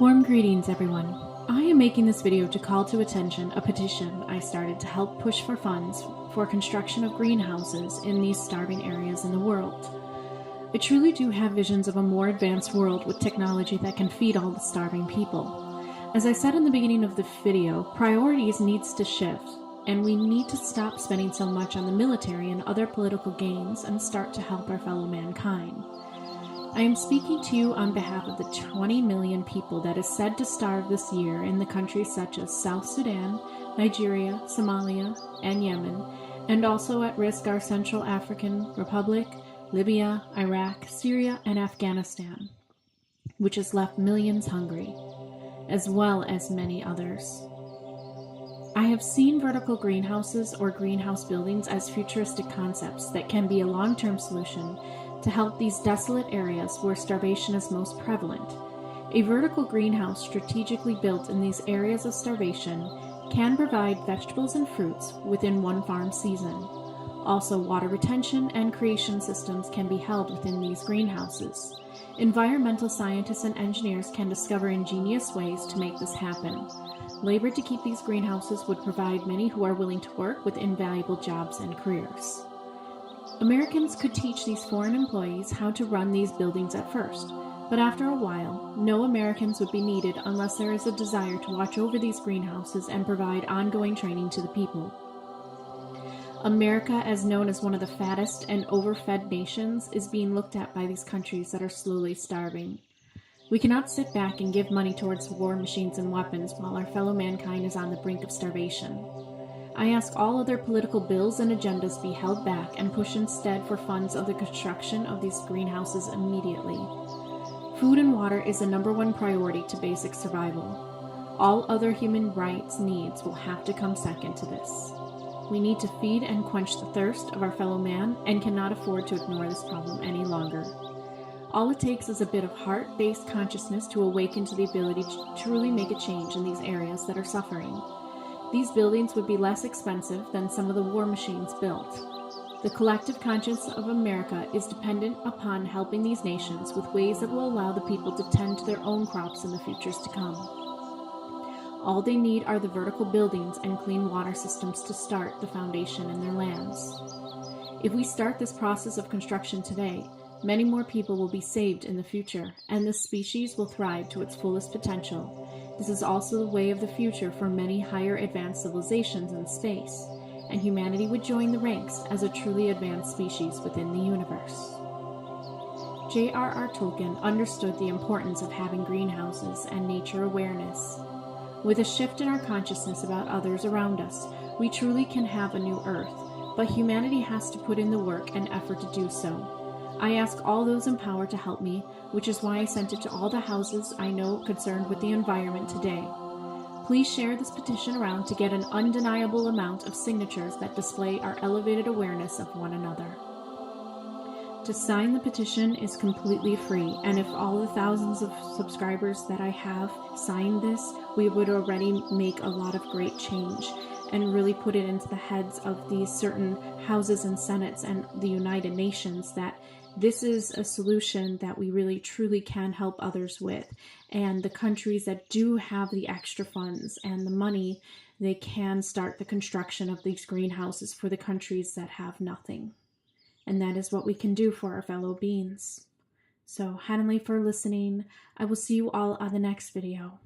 Warm greetings, everyone. I am making this video to call to attention a petition I started to help push for funds for construction of greenhouses in these starving areas in the world. I truly do have visions of a more advanced world with technology that can feed all the starving people. As I said in the beginning of the video, priorities needs to shift, and we need to stop spending so much on the military and other political gains and start to help our fellow mankind. I am speaking to you on behalf of the 20 million people that is said to starve this year in the countries such as South Sudan, Nigeria, Somalia, and Yemen, and also at risk are Central African Republic, Libya, Iraq, Syria, and Afghanistan, which has left millions hungry, as well as many others. I have seen vertical greenhouses or greenhouse buildings as futuristic concepts that can be a long-term solution to help these desolate areas where starvation is most prevalent. A vertical greenhouse strategically built in these areas of starvation can provide vegetables and fruits within one farm season. Also, water retention and creation systems can be held within these greenhouses. Environmental scientists and engineers can discover ingenious ways to make this happen. Labor to keep these greenhouses would provide many who are willing to work with invaluable jobs and careers. Americans could teach these foreign employees how to run these buildings at first, but after a while, no Americans would be needed unless there is a desire to watch over these greenhouses and provide ongoing training to the people. America, as known as one of the fattest and overfed nations, is being looked at by these countries that are slowly starving. We cannot sit back and give money towards war machines and weapons while our fellow mankind is on the brink of starvation. I ask all other political bills and agendas be held back and push instead for funds of the construction of these greenhouses immediately. Food and water is the #1 priority to basic survival. All other human rights needs will have to come second to this. We need to feed and quench the thirst of our fellow man and cannot afford to ignore this problem any longer. All it takes is a bit of heart-based consciousness to awaken to the ability to truly make a change in these areas that are suffering. These buildings would be less expensive than some of the war machines built. The collective conscience of America is dependent upon helping these nations with ways that will allow the people to tend to their own crops in the futures to come. All they need are the vertical buildings and clean water systems to start the foundation in their lands. If we start this process of construction today, many more people will be saved in the future, and this species will thrive to its fullest potential. This is also the way of the future for many higher advanced civilizations in space, and humanity would join the ranks as a truly advanced species within the universe. J.R.R. Tolkien understood the importance of having greenhouses and nature awareness. With a shift in our consciousness about others around us, we truly can have a new Earth, but humanity has to put in the work and effort to do so. I ask all those in power to help me, which is why I sent it to all the houses I know concerned with the environment today. Please share this petition around to get an undeniable amount of signatures that display our elevated awareness of one another. To sign the petition is completely free, and if all the thousands of subscribers that I have signed this, we would already make a lot of great change and really put it into the heads of these certain houses and senates and the United Nations that this is a solution that we really truly can help others with. And the countries that do have the extra funds and the money, they can start the construction of these greenhouses for the countries that have nothing. And that is what we can do for our fellow beings. So, Hanley for listening. I will see you all on the next video.